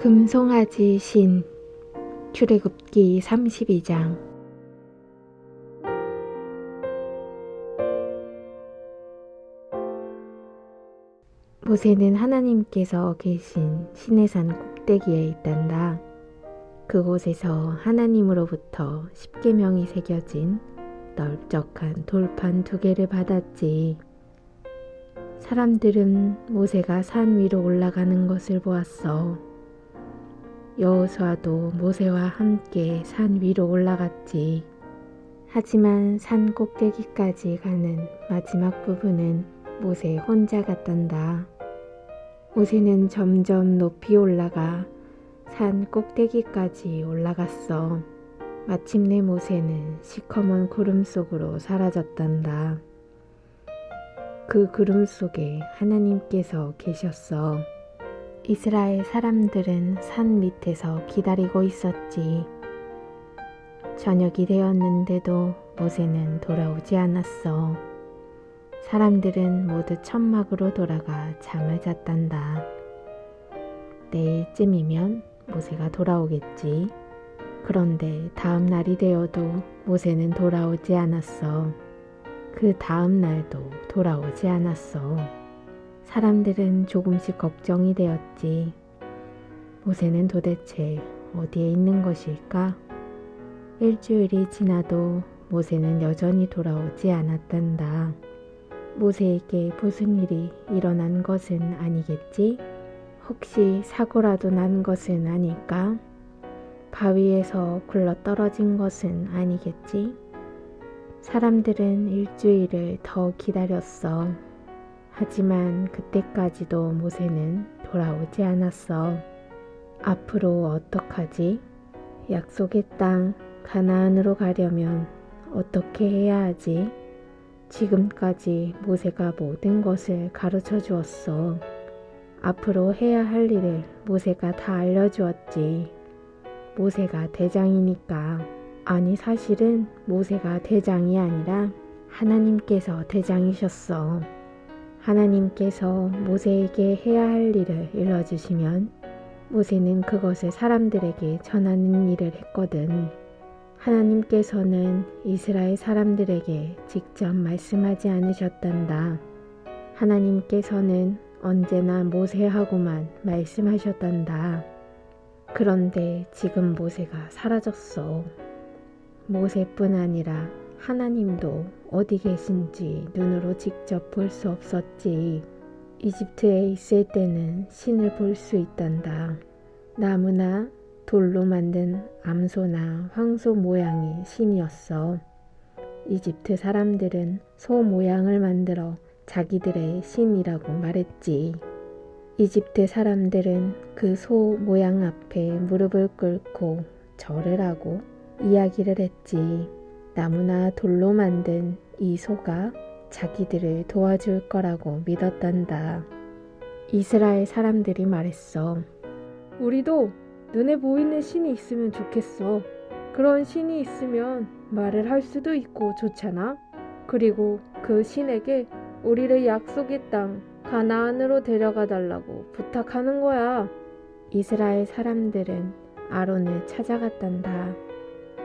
금송아지 신 출애굽기 32장. 모세는 하나님께서 계신 시내산 꼭대기에 있단다. 그곳에서 하나님으로부터 십계명이 새겨진 넓적한 돌판 2개를 받았지. 사람들은 모세가 산 위로 올라가는 것을 보았어. 여호수아도 모세와 함께 산 위로 올라갔지. 하지만 산 꼭대기까지 가는 마지막 부분은 모세 혼자 갔단다. 모세는 점점 높이 올라가 산 꼭대기까지 올라갔어. 마침내 모세는 시커먼 구름 속으로 사라졌단다. 그 구름 속에 하나님께서 계셨어. 이스라엘 사람들은 산 밑에서 기다리고 있었지. 저녁이 되었는데도 모세는 돌아오지 않았어. 사람들은 모두 천막으로 돌아가 잠을 잤단다. 내일쯤이면 모세가 돌아오겠지. 그런데 다음 날이 되어도 모세는 돌아오지 않았어. 그 다음 날도 돌아오지 않았어. 사람들은 조금씩 걱정이 되었지. 모세는 도대체 어디에 있는 것일까? 일주일이 지나도 모세는 여전히 돌아오지 않았단다. 모세에게 무슨 일이 일어난 것은 아니겠지? 혹시 사고라도 난 것은 아닐까? 바위에서 굴러 떨어진 것은 아니겠지? 사람들은 일주일을 더 기다렸어. 하지만 그때까지도 모세는 돌아오지 않았어. 앞으로 어떡하지? 약속의 땅 가나안으로 가려면 어떻게 해야 하지? 지금까지 모세가 모든 것을 가르쳐 주었어. 앞으로 해야 할 일을 모세가 다 알려주었지. 모세가 대장이니까. 아니, 사실은 모세가 대장이 아니라 하나님께서 대장이셨어. 하나님께서 모세에게 해야 할 일을 일러주시면 모세는 그것을 사람들에게 전하는 일을 했거든. 하나님께서는 이스라엘 사람들에게 직접 말씀하지 않으셨단다. 하나님께서는 언제나 모세하고만 말씀하셨단다. 그런데 지금 모세가 사라졌어. 모세뿐 아니라 하나님도 어디 계신지 눈으로 직접 볼 수 없었지. 이집트에 있을 때는 신을 볼 수 있단다. 나무나 돌로 만든 암소나 황소 모양의 신이었어. 이집트 사람들은 소 모양을 만들어 자기들의 신이라고 말했지. 이집트 사람들은 그 소 모양 앞에 무릎을 꿇고 절을 하고 이야기를 했지. 나무나 돌로 만든 이 소가 자기들을 도와줄 거라고 믿었단다. 이스라엘 사람들이 말했어. 우리도 눈에 보이는 신이 있으면 좋겠어. 그런 신이 있으면 말을 할 수도 있고 좋잖아. 그리고 그 신에게 우리를 약속의 땅 가나안으로 데려가 달라고 부탁하는 거야. 이스라엘 사람들은 아론을 찾아갔단다.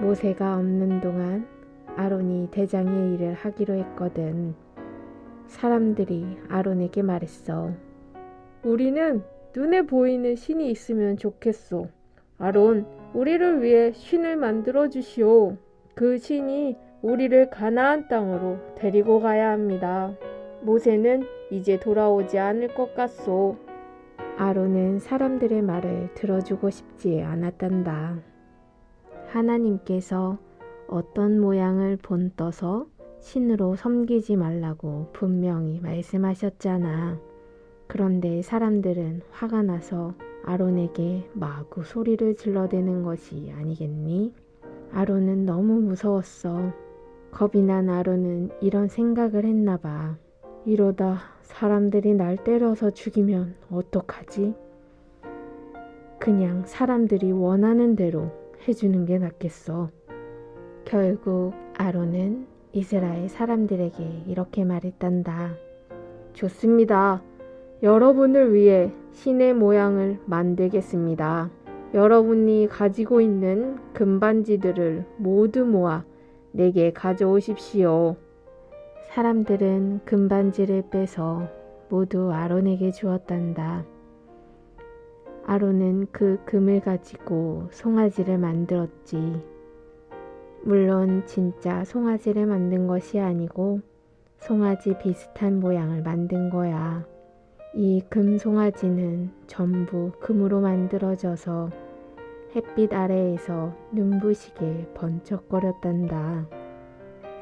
모세가 없는 동안 아론이 대장의 일을 하기로 했거든. 사람들이 아론에게 말했어. 우리는 눈에 보이는 신이 있으면 좋겠소. 아론, 우리를 위해 신을 만들어 주시오. 그 신이 우리를 가나안 땅으로 데리고 가야 합니다. 모세는 이제 돌아오지 않을 것 같소. 아론은 사람들의 말을 들어주고 싶지 않았단다. 하나님께서 어떤 모양을 본떠서 신으로 섬기지 말라고 분명히 말씀하셨잖아. 그런데 사람들은 화가 나서 아론에게 마구 소리를 질러대는 것이 아니겠니? 아론은 너무 무서웠어. 겁이 난 아론은 이런 생각을 했나 봐. 이러다 사람들이 날 때려서 죽이면 어떡하지? 그냥 사람들이 원하는 대로 해주는 게 낫겠어. 결국 아론은 이스라엘 사람들에게 이렇게 말했단다. 좋습니다. 여러분을 위해 신의 모양을 만들겠습니다. 여러분이 가지고 있는 금반지들을 모두 모아 내게 가져오십시오. 사람들은 금반지를 빼서 모두 아론에게 주었단다. 아론은 그 금을 가지고 송아지를 만들었지. 물론 진짜 송아지를 만든 것이 아니고 송아지 비슷한 모양을 만든 거야. 이 금송아지는 전부 금으로 만들어져서 햇빛 아래에서 눈부시게 번쩍거렸단다.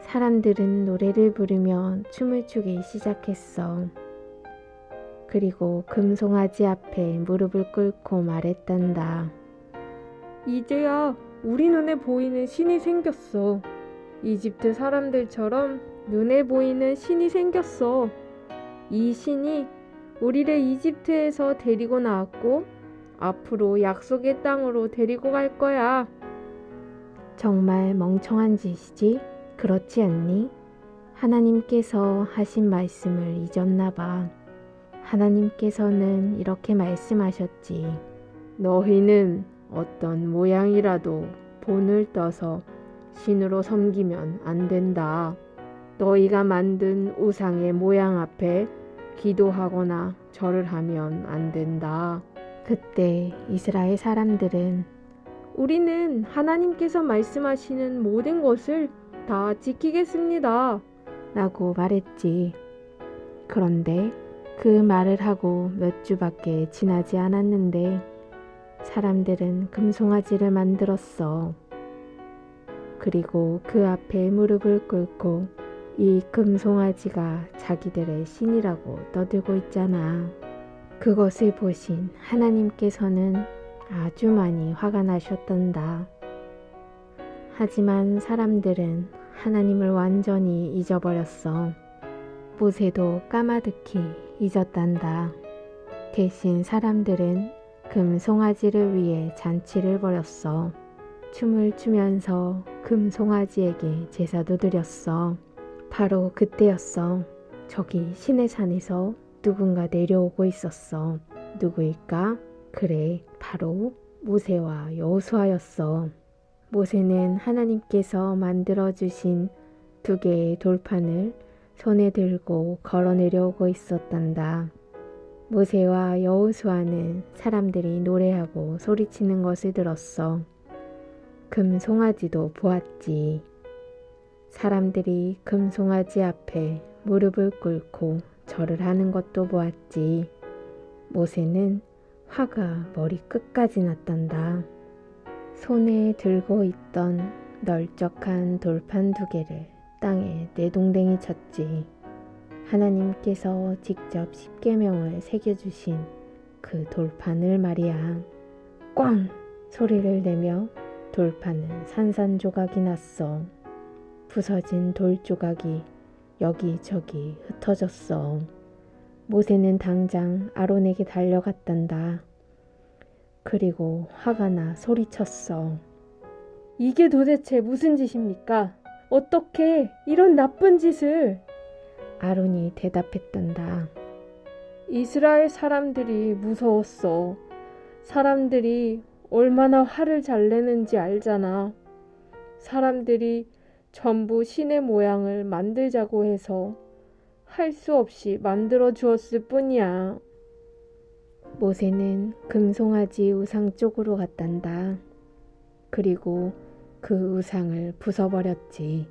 사람들은 노래를 부르며 춤을 추기 시작했어. 그리고 금송아지 앞에 무릎을 꿇고 말했단다. 이제야 우리 눈에 보이는 신이 생겼어. 이집트 사람들처럼 눈에 보이는 신이 생겼어. 이 신이 우리를 이집트에서 데리고 나왔고 앞으로 약속의 땅으로 데리고 갈 거야. 정말 멍청한 짓이지? 그렇지 않니? 하나님께서 하신 말씀을 잊었나 봐. 하나님께서는 이렇게 말씀하셨지. 너희는 어떤 모양이라도 본을 떠서 신으로 섬기면 안 된다. 너희가 만든 우상의 모양 앞에 기도하거나 절을 하면 안 된다. 그때 이스라엘 사람들은 우리는 하나님께서 말씀하시는 모든 것을 다 지키겠습니다. 라고 말했지. 그런데 그 말을 하고 몇 주밖에 지나지 않았는데 사람들은 금송아지를 만들었어. 그리고 그 앞에 무릎을 꿇고 이 금송아지가 자기들의 신이라고 떠들고 있잖아. 그것을 보신 하나님께서는 아주 많이 화가 나셨단다. 하지만 사람들은 하나님을 완전히 잊어버렸어. 모세도 까마득히 잊었단다. 대신 사람들은 금송아지를 위해 잔치를 벌였어. 춤을 추면서 금송아지에게 제사도 드렸어. 바로 그때였어. 저기 시내산에서 누군가 내려오고 있었어. 누구일까? 그래, 바로 모세와 여호수아였어. 모세는 하나님께서 만들어주신 2개의 돌판을 손에 들고 걸어 내려오고 있었단다. 모세와 여호수아는 사람들이 노래하고 소리치는 것을 들었어. 금송아지도 보았지. 사람들이 금송아지 앞에 무릎을 꿇고 절을 하는 것도 보았지. 모세는 화가 머리 끝까지 났단다. 손에 들고 있던 널쩍한 돌판 2개를 땅에 내동댕이 쳤지. 하나님께서 직접 십계명을 새겨주신 그 돌판을 말이야. 꽝! 소리를 내며 돌판은 산산조각이 났어. 부서진 돌조각이 여기저기 흩어졌어. 모세는 당장 아론에게 달려갔단다. 그리고 화가 나 소리쳤어. 이게 도대체 무슨 짓입니까? 어떻게 이런 나쁜 짓을? 아론이 대답했단다. 이스라엘 사람들이 무서웠어. 사람들이 얼마나 화를 잘 내는지 알잖아. 사람들이 전부 신의 모양을 만들자고 해서 할 수 없이 만들어 주었을 뿐이야. 모세는 금송아지 우상 쪽으로 갔단다. 그리고 그 우상을 부숴버렸지.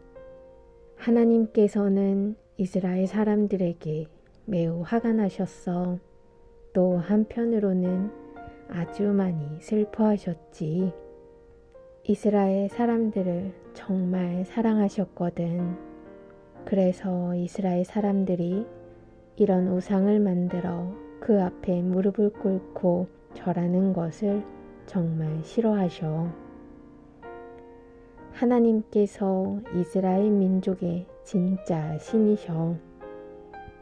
하나님께서는 이스라엘 사람들에게 매우 화가 나셨어. 또 한편으로는 아주 많이 슬퍼하셨지. 이스라엘 사람들을 정말 사랑하셨거든. 그래서 이스라엘 사람들이 이런 우상을 만들어 그 앞에 무릎을 꿇고 절하는 것을 정말 싫어하셔. 하나님께서 이스라엘 민족의 진짜 신이셔.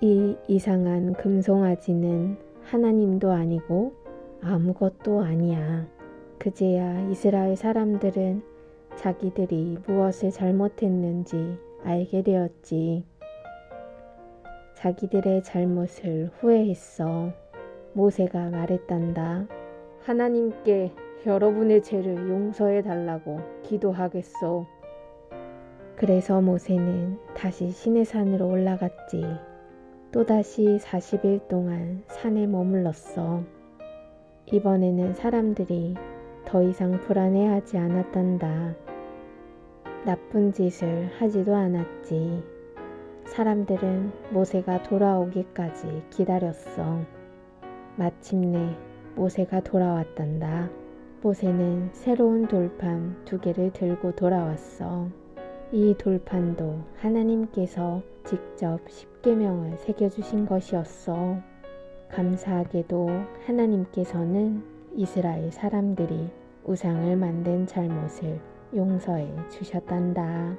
이 이상한 금송아지는 하나님도 아니고 아무것도 아니야. 그제야 이스라엘 사람들은 자기들이 무엇을 잘못했는지 알게 되었지. 자기들의 잘못을 후회했어. 모세가 말했단다. 하나님께 여러분의 죄를 용서해 달라고 기도하겠소. 그래서 모세는 다시 시내산으로 올라갔지. 또다시 40일 동안 산에 머물렀어. 이번에는 사람들이 더 이상 불안해하지 않았단다. 나쁜 짓을 하지도 않았지. 사람들은 모세가 돌아오기까지 기다렸어. 마침내 모세가 돌아왔단다. 모세는 새로운 돌판 2개를 들고 돌아왔어. 이 돌판도 하나님께서 직접 십계명을 새겨주신 것이었어. 감사하게도 하나님께서는 이스라엘 사람들이 우상을 만든 잘못을 용서해 주셨단다.